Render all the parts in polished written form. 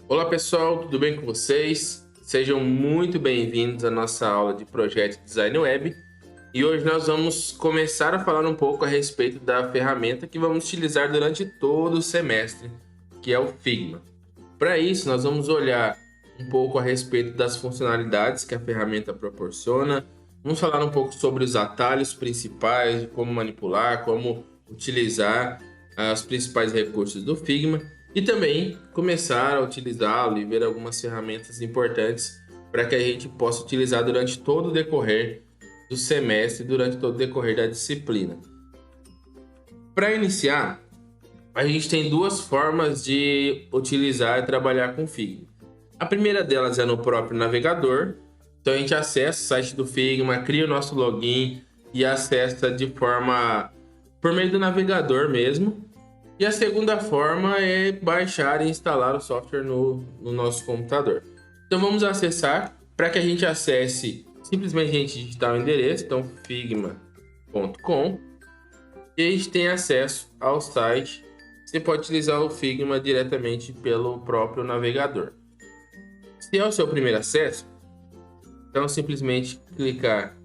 Olá pessoal, tudo bem com vocês? Sejam muito bem-vindos à nossa aula de Projeto Design Web. E hoje nós vamos começar a falar um pouco a respeito da ferramenta que vamos utilizar durante todo o semestre, que é o Figma. Para isso, nós vamos olhar um pouco a respeito das funcionalidades que a ferramenta proporciona. Vamos falar um pouco sobre os atalhos principais, de como manipular, como utilizar os principais recursos do Figma e também começar a utilizá-lo e ver algumas ferramentas importantes para que a gente possa utilizar durante todo o decorrer do semestre, durante todo o decorrer da disciplina. Para iniciar, a gente tem duas formas de utilizar e trabalhar com o Figma. A primeira delas é no próprio navegador. Então a gente acessa o site do Figma, cria o nosso login e acessa de forma por meio do navegador mesmo. E a segunda forma é baixar e instalar o software no nosso computador. Então vamos acessar. Para que a gente acesse, simplesmente a gente digitar o endereço, então figma.com, e a gente tem acesso ao site. Você pode utilizar o Figma diretamente pelo próprio navegador. Se é o seu primeiro acesso, então simplesmente clicar.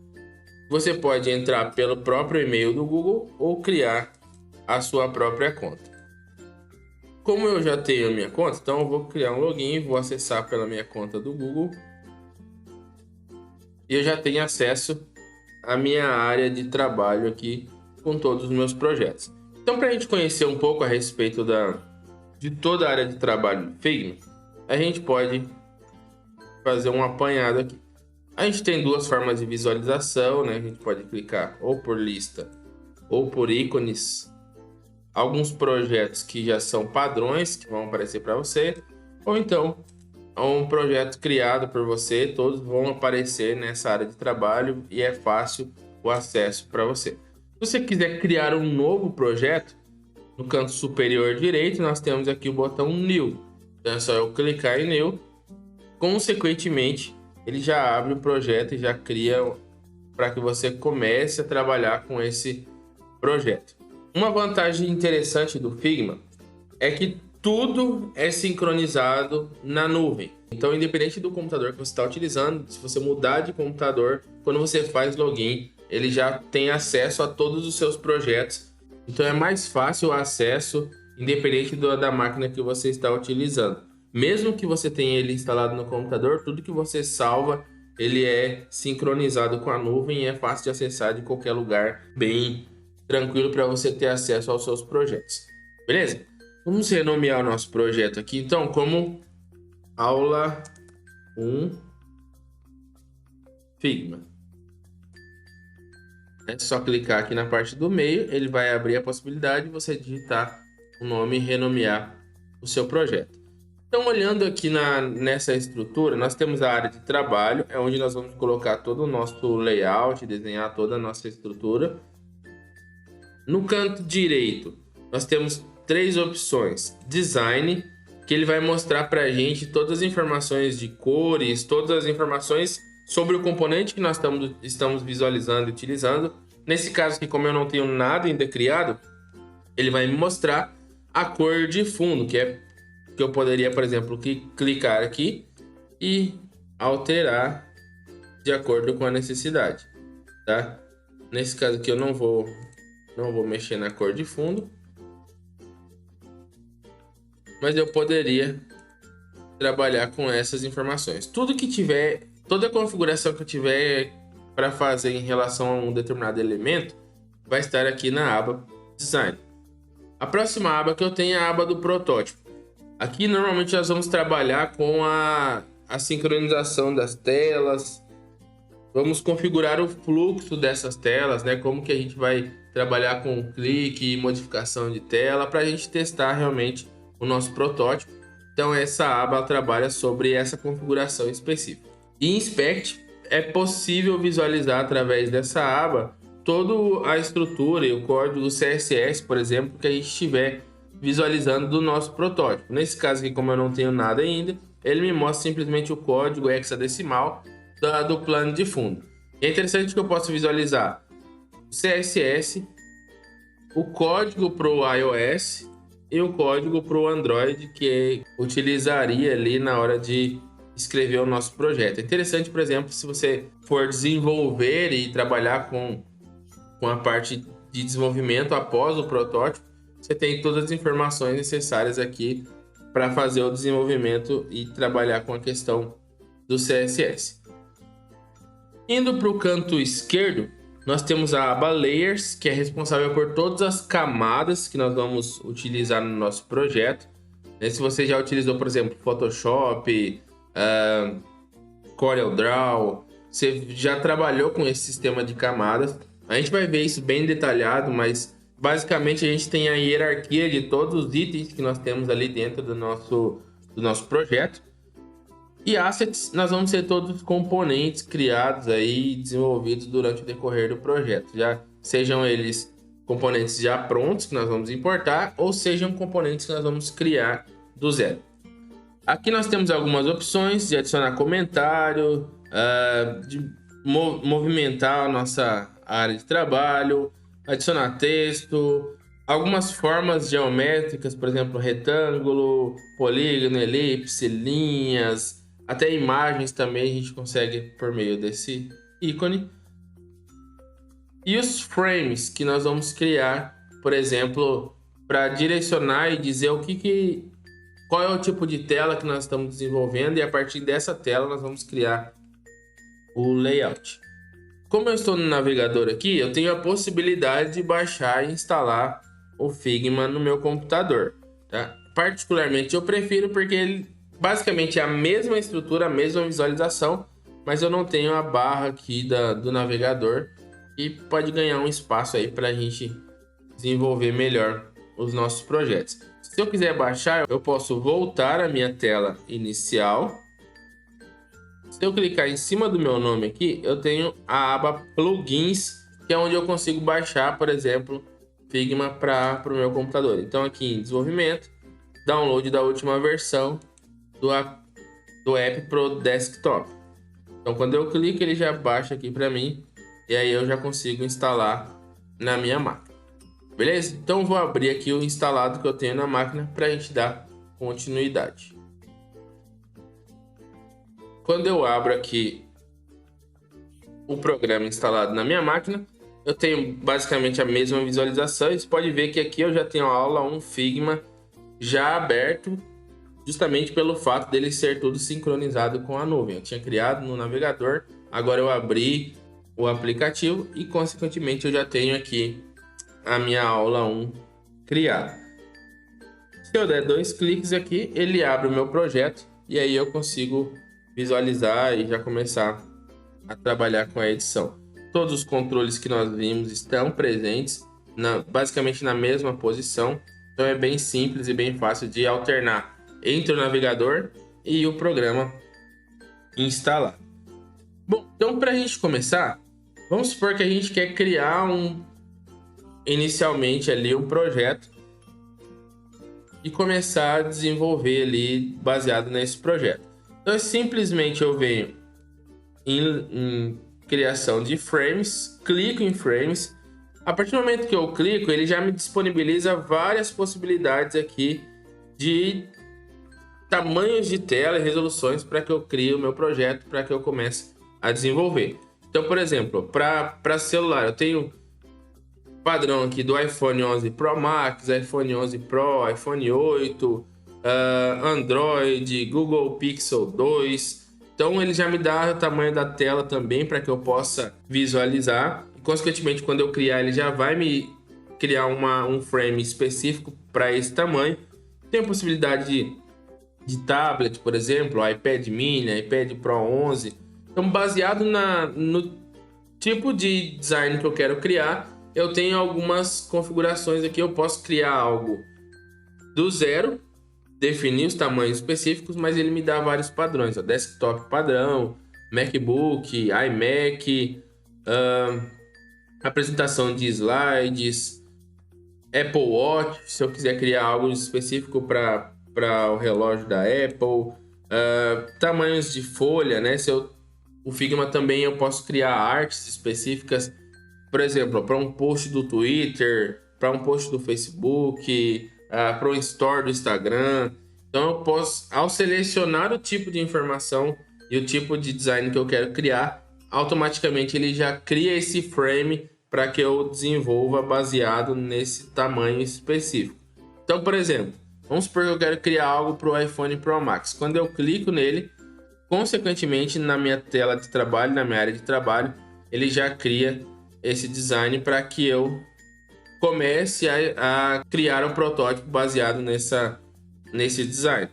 Você pode entrar pelo próprio e-mail do Google ou criar a sua própria conta. Como eu já tenho a minha conta, então eu vou criar um login, vou acessar pela minha conta do Google. E eu já tenho acesso à minha área de trabalho aqui com todos os meus projetos. Então, para a gente conhecer um pouco a respeito de toda a área de trabalho do Figma, a gente pode fazer um apanhado aqui. A gente tem duas formas de visualização, né? A gente pode clicar ou por lista ou por ícones. Alguns projetos que já são padrões que vão aparecer para você, ou então um projeto criado por você, todos vão aparecer nessa área de trabalho e é fácil o acesso para você. Se você quiser criar um novo projeto, no canto superior direito nós temos aqui o botão New. Então é só eu clicar em New, consequentemente ele já abre o projeto e já cria para que você comece a trabalhar com esse projeto. Uma vantagem interessante do Figma é que tudo é sincronizado na nuvem. Então, independente do computador que você está utilizando, se você mudar de computador, quando você faz login, ele já tem acesso a todos os seus projetos. Então, é mais fácil o acesso, independente da máquina que você está utilizando. Mesmo que você tenha ele instalado no computador, tudo que você salva, ele é sincronizado com a nuvem e é fácil de acessar de qualquer lugar, bem tranquilo para você ter acesso aos seus projetos. Beleza? Vamos renomear o nosso projeto aqui, então, como aula 1 Figma. É só clicar aqui na parte do meio, ele vai abrir a possibilidade de você digitar o nome e renomear o seu projeto. Então, olhando aqui nessa estrutura, nós temos a área de trabalho, é onde nós vamos colocar todo o nosso layout, desenhar toda a nossa estrutura. No canto direito, nós temos três opções. Design, que ele vai mostrar para a gente todas as informações de cores, todas as informações sobre o componente que nós estamos visualizando e utilizando. Nesse caso aqui, como eu não tenho nada ainda criado, ele vai me mostrar a cor de fundo, que eu poderia, por exemplo, clicar aqui e alterar de acordo com a necessidade, tá? Nesse caso aqui eu não vou mexer na cor de fundo, mas eu poderia trabalhar com essas informações. Toda a configuração que eu tiver para fazer em relação a um determinado elemento vai estar aqui na aba Design. A próxima aba que eu tenho é a aba do protótipo. Aqui normalmente nós vamos trabalhar com a sincronização das telas. Vamos configurar o fluxo dessas telas, né? Como que a gente vai trabalhar com clique e modificação de tela para a gente testar realmente o nosso protótipo. Então essa aba trabalha sobre essa configuração específica. E Inspect é possível visualizar através dessa aba toda a estrutura e o código CSS, por exemplo, que a gente estiver visualizando do nosso protótipo. Nesse caso aqui, como eu não tenho nada ainda, ele me mostra simplesmente o código hexadecimal do plano de fundo. É interessante que eu possa visualizar o CSS, o código para o iOS e o código para o Android que utilizaria ali na hora de escrever o nosso projeto. É interessante, por exemplo, se você for desenvolver e trabalhar com a parte de desenvolvimento após o protótipo, você tem todas as informações necessárias aqui para fazer o desenvolvimento e trabalhar com a questão do CSS. Indo para o canto esquerdo, nós temos a aba Layers, que é responsável por todas as camadas que nós vamos utilizar no nosso projeto. Se você já utilizou, por exemplo, Photoshop, CorelDRAW, você já trabalhou com esse sistema de camadas. A gente vai ver isso bem detalhado, mas basicamente a gente tem a hierarquia de todos os itens que nós temos ali dentro do nosso projeto. E assets, nós vamos ter todos os componentes criados aí, desenvolvidos durante o decorrer do projeto. Já sejam eles componentes já prontos que nós vamos importar, ou sejam componentes que nós vamos criar do zero. Aqui nós temos algumas opções de adicionar comentário, de movimentar a nossa área de trabalho, adicionar texto, algumas formas geométricas, por exemplo, retângulo, polígono, elipse, linhas, até imagens também a gente consegue por meio desse ícone. E os frames que nós vamos criar, por exemplo, para direcionar e dizer qual é o tipo de tela que nós estamos desenvolvendo, e a partir dessa tela nós vamos criar o layout. Como eu estou no navegador aqui, eu tenho a possibilidade de baixar e instalar o Figma no meu computador, tá? Particularmente eu prefiro porque ele basicamente é a mesma estrutura, a mesma visualização, mas eu não tenho a barra aqui do navegador, e pode ganhar um espaço aí para a gente desenvolver melhor os nossos projetos. Se eu quiser baixar, eu posso voltar à minha tela inicial. Se eu clicar em cima do meu nome aqui, eu tenho a aba Plugins, que é onde eu consigo baixar, por exemplo, Figma para o meu computador. Então aqui em desenvolvimento, download da última versão do app pro desktop. Então quando eu clico, ele já baixa aqui para mim, e aí eu já consigo instalar na minha máquina. Beleza? Então vou abrir aqui o instalado que eu tenho na máquina para a gente dar continuidade. Quando eu abro aqui o programa instalado na minha máquina, eu tenho basicamente a mesma visualização. Você pode ver que aqui eu já tenho a aula 1 Figma já aberto, justamente pelo fato dele ser tudo sincronizado com a nuvem. Eu tinha criado no navegador, agora eu abri o aplicativo e consequentemente eu já tenho aqui a minha aula 1 criada. Se eu der 2 cliques aqui, ele abre o meu projeto e aí eu consigo visualizar e já começar a trabalhar com a edição. Todos os controles que nós vimos estão presentes, basicamente na mesma posição, então é bem simples e bem fácil de alternar entre o navegador e o programa instalar. Bom, então para a gente começar, vamos supor que a gente quer criar inicialmente ali um projeto e começar a desenvolver ali baseado nesse projeto. Então simplesmente eu venho em criação de frames, clico em frames. A partir do momento que eu clico, ele já me disponibiliza várias possibilidades aqui de tamanhos de tela e resoluções para que eu crie o meu projeto, para que eu comece a desenvolver. Então, por exemplo, para celular, eu tenho padrão aqui do iPhone 11 Pro Max, iPhone 11 Pro, iPhone 8, Android, Google Pixel 2. Então ele já me dá o tamanho da tela também para que eu possa visualizar. E, consequentemente, quando eu criar, ele já vai me criar um frame específico para esse tamanho. Tem a possibilidade de tablet, por exemplo, iPad mini, iPad Pro 11. Então, baseado no tipo de design que eu quero criar, eu tenho algumas configurações aqui. Eu posso criar algo do zero, definir os tamanhos específicos, mas ele me dá vários padrões. Desktop padrão, MacBook, iMac, apresentação de slides, Apple Watch, se eu quiser criar algo específico para o relógio da Apple, tamanhos de folha, né? O Figma também eu posso criar artes específicas, por exemplo, para um post do Twitter, para um post do Facebook, para o store do Instagram. Então eu posso, ao selecionar o tipo de informação e o tipo de design que eu quero criar, automaticamente ele já cria esse frame para que eu desenvolva baseado nesse tamanho específico. Então, por exemplo, vamos supor que eu quero criar algo para o iPhone Pro Max. Quando eu clico nele, consequentemente, na minha tela de trabalho, na minha área de trabalho, ele já cria esse design para que eu comece a criar um protótipo baseado nesse design.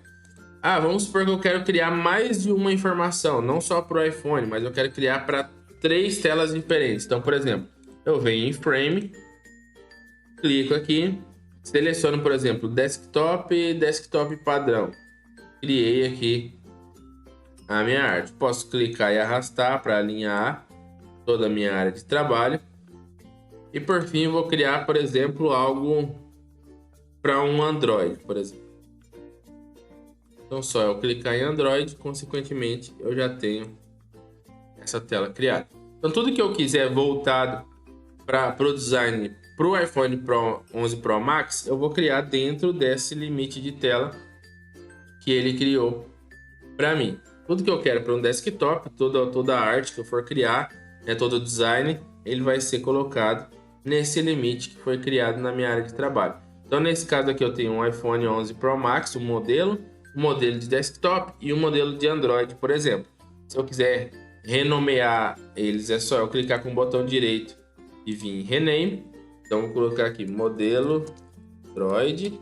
Vamos supor que eu quero criar mais de uma informação, não só para o iPhone, mas eu quero criar para 3 telas diferentes. Então, por exemplo, eu venho em Frame, clico aqui, seleciono, por exemplo, desktop padrão. Criei aqui a minha arte. Posso clicar e arrastar para alinhar toda a minha área de trabalho. E por fim, eu vou criar, por exemplo, algo para um Android, por exemplo. Então, só eu clicar em Android, consequentemente, eu já tenho essa tela criada. Então, tudo que eu quiser voltado para o design para o iPhone Pro 11 Pro Max, eu vou criar dentro desse limite de tela que ele criou para mim. Tudo que eu quero para um desktop, toda a arte que eu for criar, todo o design, ele vai ser colocado nesse limite que foi criado na minha área de trabalho. Então, nesse caso aqui, eu tenho um iPhone 11 Pro Max, um modelo de desktop e um modelo de Android, por exemplo. Se eu quiser renomear eles, é só eu clicar com o botão direito e vir em Rename. Então, vou colocar aqui modelo Android.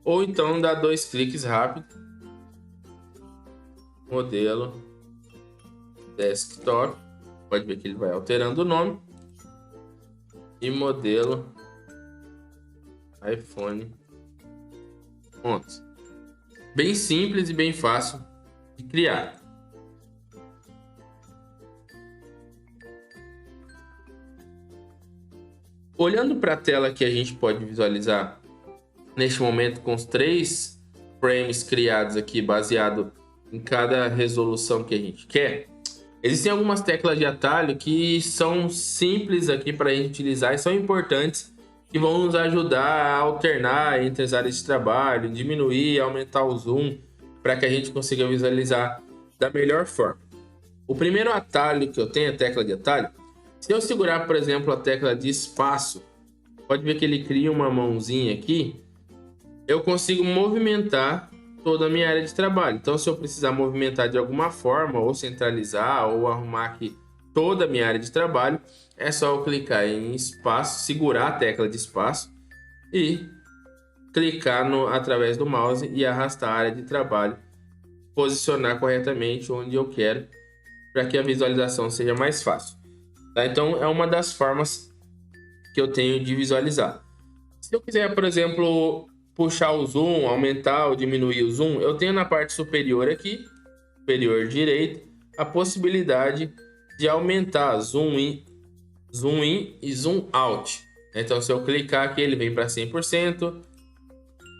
Ou então, dar 2 cliques rápido. Modelo Desktop. Pode ver que ele vai alterando o nome. E modelo iPhone 11. Bem simples e bem fácil de criar. Olhando para a tela que a gente pode visualizar neste momento com os 3 frames criados aqui, baseado em cada resolução que a gente quer, existem algumas teclas de atalho que são simples aqui para a gente utilizar e são importantes, que vão nos ajudar a alternar entre as áreas de trabalho, diminuir e aumentar o zoom para que a gente consiga visualizar da melhor forma. O primeiro atalho que eu tenho, a tecla de atalho, se eu segurar, por exemplo, a tecla de espaço, pode ver que ele cria uma mãozinha aqui, eu consigo movimentar toda a minha área de trabalho. Então, se eu precisar movimentar de alguma forma, ou centralizar, ou arrumar aqui toda a minha área de trabalho, é só eu clicar em espaço, segurar a tecla de espaço e clicar através do mouse e arrastar a área de trabalho, posicionar corretamente onde eu quero, para que a visualização seja mais fácil. Tá? Então, é uma das formas que eu tenho de visualizar. Se eu quiser, por exemplo, puxar o zoom, aumentar ou diminuir o zoom, eu tenho na parte superior aqui, superior direito, a possibilidade de aumentar zoom in e zoom out. Então, se eu clicar aqui, ele vem para 100%.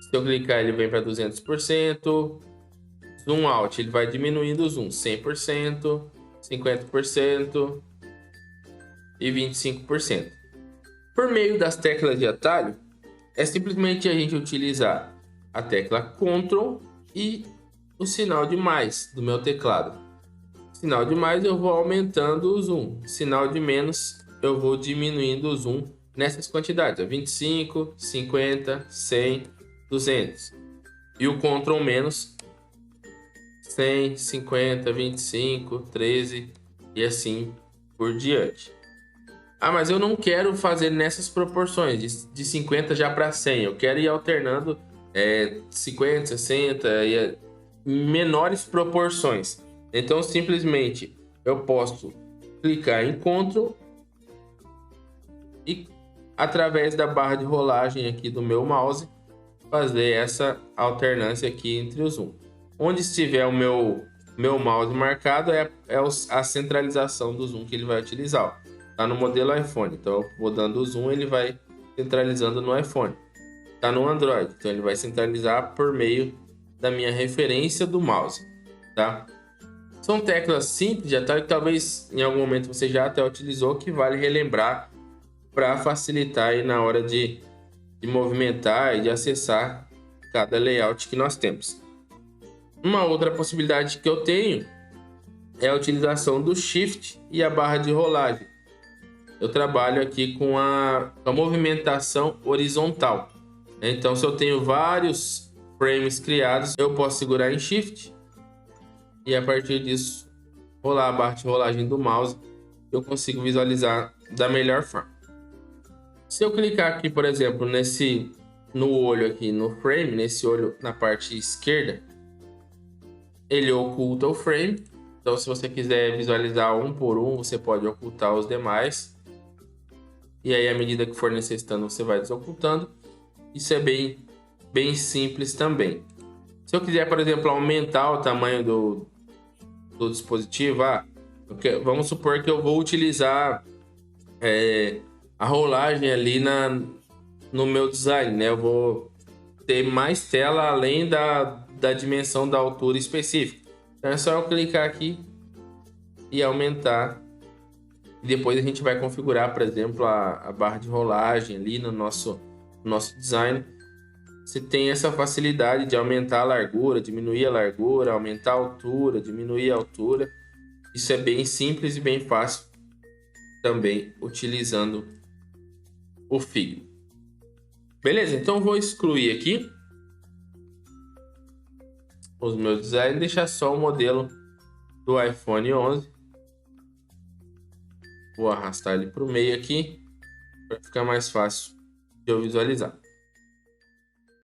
Se eu clicar, ele vem para 200%. Zoom out, ele vai diminuindo o zoom 100%, 50% e 25%. Por meio das teclas de atalho, é simplesmente a gente utilizar a tecla Ctrl e o sinal de mais do meu teclado. Sinal de mais, eu vou aumentando o zoom. Sinal de menos, eu vou diminuindo o zoom nessas quantidades. 25, 50, 100, 200. E o Ctrl menos, 100, 50, 25, 13 e assim por diante. Mas eu não quero fazer nessas proporções, de 50 já para 100. Eu quero ir alternando 50, 60 e em menores proporções. Então, simplesmente, eu posso clicar em Ctrl e, através da barra de rolagem aqui do meu mouse, fazer essa alternância aqui entre o zoom. Onde estiver o meu mouse marcado é a centralização do zoom que ele vai utilizar. Está no modelo iPhone, então eu vou dando o zoom, ele vai centralizando no iPhone. Está no Android, então ele vai centralizar por meio da minha referência do mouse, tá? São teclas simples de atalho que talvez em algum momento você já até utilizou, que vale relembrar para facilitar aí na hora de de movimentar e de acessar cada layout que nós temos. Uma outra possibilidade que eu tenho é a utilização do Shift e a barra de rolagem. Eu trabalho aqui com a movimentação horizontal. Então, se eu tenho vários frames criados, eu posso segurar em Shift e a partir disso rolar a barra de rolagem do mouse, eu consigo visualizar da melhor forma. Se eu clicar aqui, por exemplo, no olho aqui no frame, nesse olho na parte esquerda, ele oculta o frame. Então, se você quiser visualizar um por um, você pode ocultar os demais. E aí, à medida que for necessitando, você vai desocultando. Isso é bem simples também. Se eu quiser, por exemplo, aumentar o tamanho do dispositivo, vamos supor que eu vou utilizar a rolagem ali no meu design, né? Eu vou ter mais tela além da dimensão da altura específica. Então é só eu clicar aqui e aumentar. E depois a gente vai configurar, por exemplo, a barra de rolagem ali no nosso design. Você tem essa facilidade de aumentar a largura, diminuir a largura, aumentar a altura, diminuir a altura. Isso é bem simples e bem fácil também utilizando o Figma. Beleza? Então eu vou excluir aqui os meus designs e deixar só o modelo do iPhone 11. Vou arrastar ele para o meio aqui para ficar mais fácil de eu visualizar.